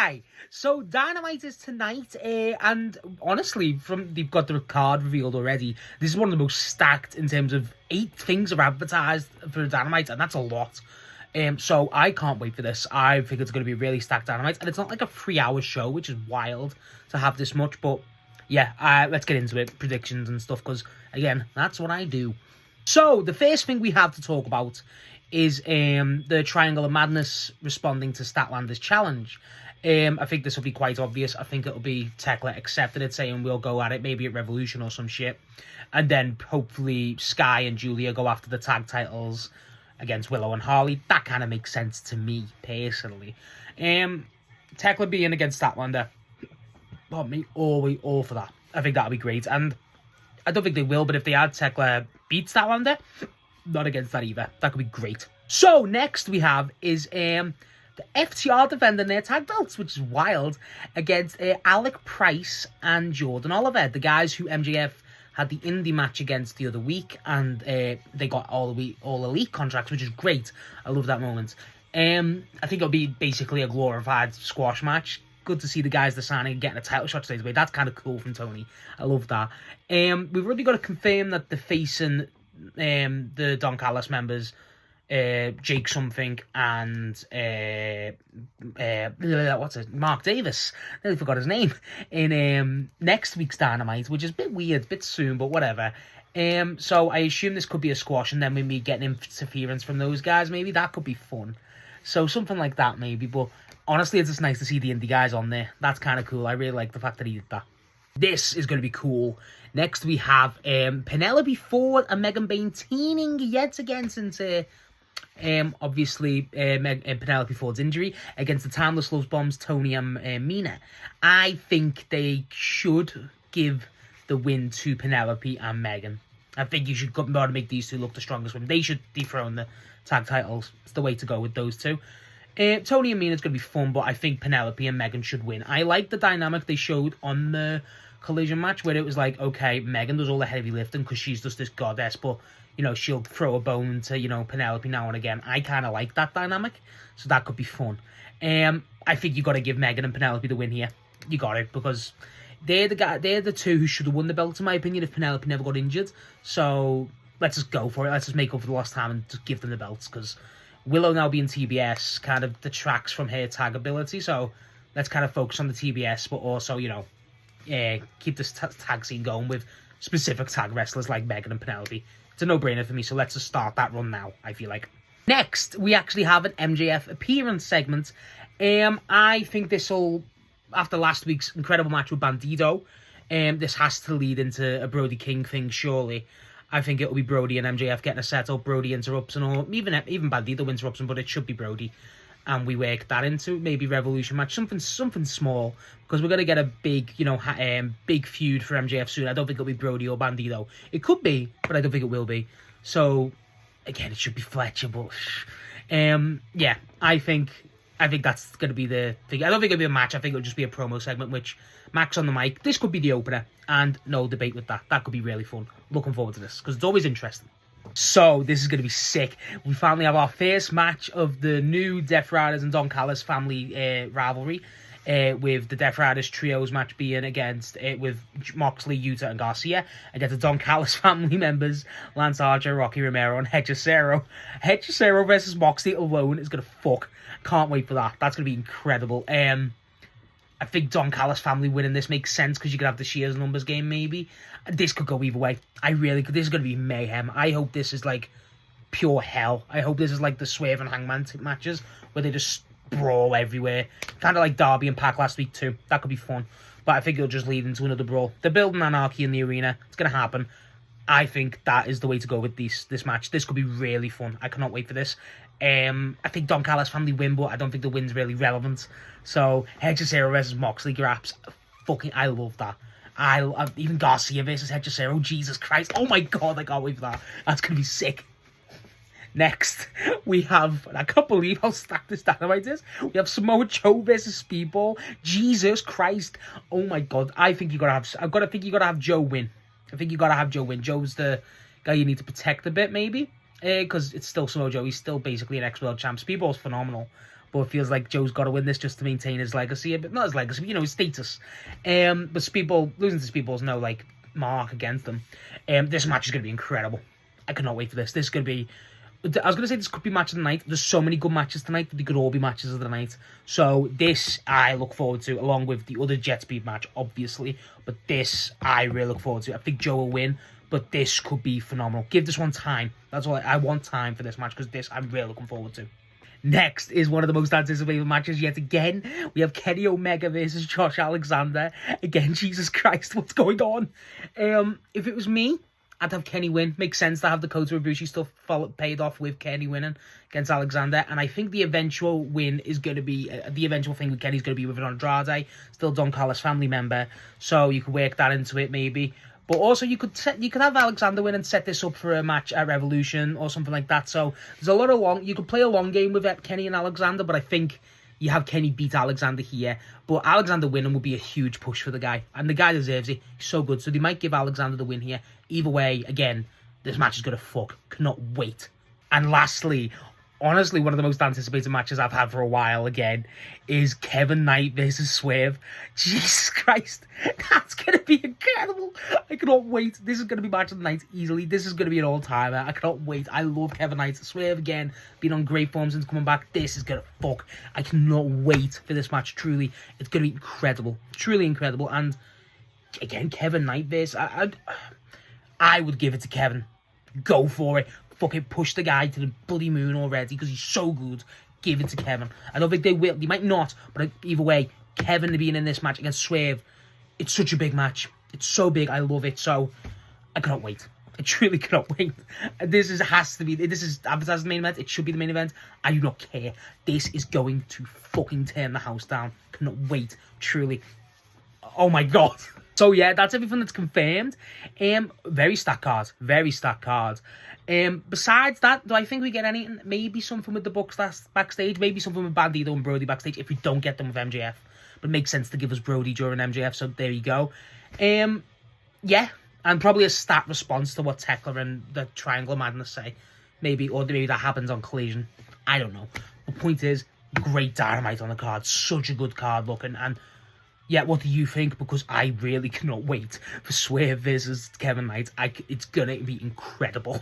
Hi! So Dynamite is tonight, and honestly, they've got the card revealed already. This is one of the most stacked in terms of 8 things are advertised for Dynamite, and that's a lot. So I can't wait for this. I think it's going to be a really stacked Dynamite, and it's not like a 3-hour show, which is wild to have this much. But yeah, let's get into it, predictions and stuff, because again, that's what I do. So the first thing we have to talk about is the Triangle of Madness responding to Statlander's challenge. I think this will be quite obvious. I think it'll be Tekla accepted it, saying we'll go at it, maybe at Revolution or some shit. And then hopefully Sky and Julia go after the tag titles against Willow and Harley. That kind of makes sense to me, personally. Tekla being against Statlander, all for that. I think that'll be great. And I don't think they will, but if they had Tekla beat Statlander, not against that either. That could be great. So next we have is the FTR defending their tag belts, which is wild, against Alec Price and Jordan Oliver, the guys who MJF had the indie match against the other week, and they got all elite contracts, which is great. I love that moment. I think it'll be basically a glorified squash match. Good to see the guys they're signing and getting a title shot straight away. That's kind of cool from Tony. I love that. We've already got to confirm that they're facing the Don Callis members, Jake something and Mark Davis. I nearly forgot his name. In next week's Dynamite, which is a bit weird, a bit soon, but whatever. So I assume this could be a squash, and then we be getting interference from those guys. Maybe that could be fun. So something like that, maybe. But honestly, it's just nice to see the indie guys on there. That's kind of cool. I really like the fact that he did that. This is going to be cool. Next, we have Penelope Ford and Megan Bayne teaming yet again since, obviously, Penelope Ford's injury against the Timeless Love Bombs, Tony and Mina. I think they should give the win to Penelope and Megan. I think you should go and make these two look the strongest women. They should dethrone the tag titles. It's the way to go with those two. Tony and Mina's going to be fun, but I think Penelope and Megan should win. I like the dynamic they showed on the Collision match, where it was like, okay, Megan does all the heavy lifting because she's just this goddess, but, you know, she'll throw a bone to, you know, Penelope now and again. I kind of like that dynamic, so that could be fun. I think you got to give Megan and Penelope the win here. You got it, because they're the two who should have won the belt, in my opinion, if Penelope never got injured. So let's just go for it. Let's just make up for the lost time and just give them the belts, because Willow now being TBS kind of detracts from her tag ability, so let's kind of focus on the TBS, but also, you know, keep this tag scene going with specific tag wrestlers like Megan and Penelope. It's a no-brainer for me, so let's just start that run now, I feel like. Next, we actually have an MJF appearance segment. I think this will, after last week's incredible match with Bandido, this has to lead into a Brody King thing, surely. I think it'll be Brody and MJF getting a setup. Brody interrupts him, or even Bandido interrupts him, but it should be Brody. And we work that into maybe Revolution match, something small, because we're going to get a big, you know, big feud for MJF soon. I don't think it'll be Brody or Bandido. It could be, but I don't think it will be. So, again, it should be Fletcher, but yeah, I think that's going to be the thing. I don't think it'll be a match. I think it'll just be a promo segment, which Max on the mic. This could be the opener, and no debate with that. That could be really fun. Looking forward to this, because it's always interesting. So, this is going to be sick. We finally have our first match of the new Death Riders and Don Callis family rivalry, with the Death Riders trios match being against, with Moxley, Yuta, and Garcia, against the Don Callis family members, Lance Archer, Rocky Romero, and Hechicero. Hechicero versus Moxley alone is going to fuck. Can't wait for that. That's going to be incredible. I think Don Callis family winning this makes sense, because you could have the Shears numbers game, maybe. This could go either way. I really could. This is going to be mayhem. I hope this is like pure hell. I hope this is like the Swerve and Hangman matches, where they just brawl everywhere. Kind of like Darby and Pac last week too. That could be fun. But I think it'll just lead into another brawl. They're building anarchy in the arena. It's going to happen. I think that is the way to go with this match. This could be really fun. I cannot wait for this. I think Don Callis family win, but I don't think the win's really relevant. So, Hechicero versus Moxley graps. Fucking, I love that. Even Garcia versus Hechicero. Jesus Christ. Oh my god, I can't wait for that. That's going to be sick. Next, we have, and I can't believe how stacked this Dynamite is. We have Samoa Joe versus Speedball. Jesus Christ. Oh my god. I think you gotta have Joe win. I think you gotta have Joe win. Joe's the guy you need to protect a bit, maybe. Because it's still Samoa Joe. He's still basically an ex-world champ. Speedball's phenomenal. but it feels like Joe's got to win this just to maintain his legacy, but not his legacy, but, his status. But Speedball, losing to Speedball's no, mark against them. This match is going to be incredible. I cannot wait for this. This is going to be... I was going to say this could be match of the night. There's so many good matches tonight that they could all be matches of the night. So this I look forward to, along with the other Jet Speed match, obviously. But this I really look forward to. I think Joe will win, but this could be phenomenal. Give this one time. That's all. I want time for this match, because this I'm really looking forward to. Next is one of the most anticipated matches yet again. We have Kenny Omega versus Josh Alexander. Again, Jesus Christ, what's going on? If it was me, I'd have Kenny win. Makes sense to have the Kota Ibushi stuff paid off with Kenny winning against Alexander. And I think the eventual win is going to be... the eventual thing with Kenny's going to be with Andrade. Still Don Callis family member. So you could work that into it, maybe. But also you could have Alexander win and set this up for a match at Revolution or something like that. So there's a lot of you could play a long game with Kenny and Alexander, but I think you have Kenny beat Alexander here. But Alexander winning would be a huge push for the guy. And the guy deserves it. He's so good. So they might give Alexander the win here. Either way, again, this match is going to fuck. Cannot wait. And lastly, honestly, one of the most anticipated matches I've had for a while, again, is Kevin Knight versus Swerve. Jesus Christ. That's going to be incredible. I cannot wait. This is going to be match of the night easily. This is going to be an all-timer. I cannot wait. I love Kevin Knight. Swerve, again, been on great form since coming back. This is going to fuck. I cannot wait for this match, truly. It's going to be incredible. Truly incredible. And, again, Kevin Knight versus... I would give it to Kevin. Go for it. Fucking push the guy to the bloody moon already, because he's so good. Give it to Kevin. I don't think they will. They might not, but either way, Kevin being in this match against Swerve, it's such a big match. It's so big. I love it. So I cannot wait. I truly cannot wait. This is advertised as the main event. It should be the main event. I do not care. This is going to fucking turn the house down. Cannot wait. Truly. Oh my God. So yeah, that's everything that's confirmed. Very stacked card. Very stacked card. Besides that, do I think we get anything? Maybe something with the Bucks backstage. Maybe something with Bandito and Brody backstage if we don't get them with MJF. But it makes sense to give us Brody during MJF, so there you go. Yeah, and probably a stat response to what Tekla and the Triangle of Madness say. Maybe that happens on Collision. I don't know. The point is, great Dynamite on the card. Such a good card looking. And yeah, what do you think? Because I really cannot wait for Swerve versus Kevin Knight. It's going to be incredible.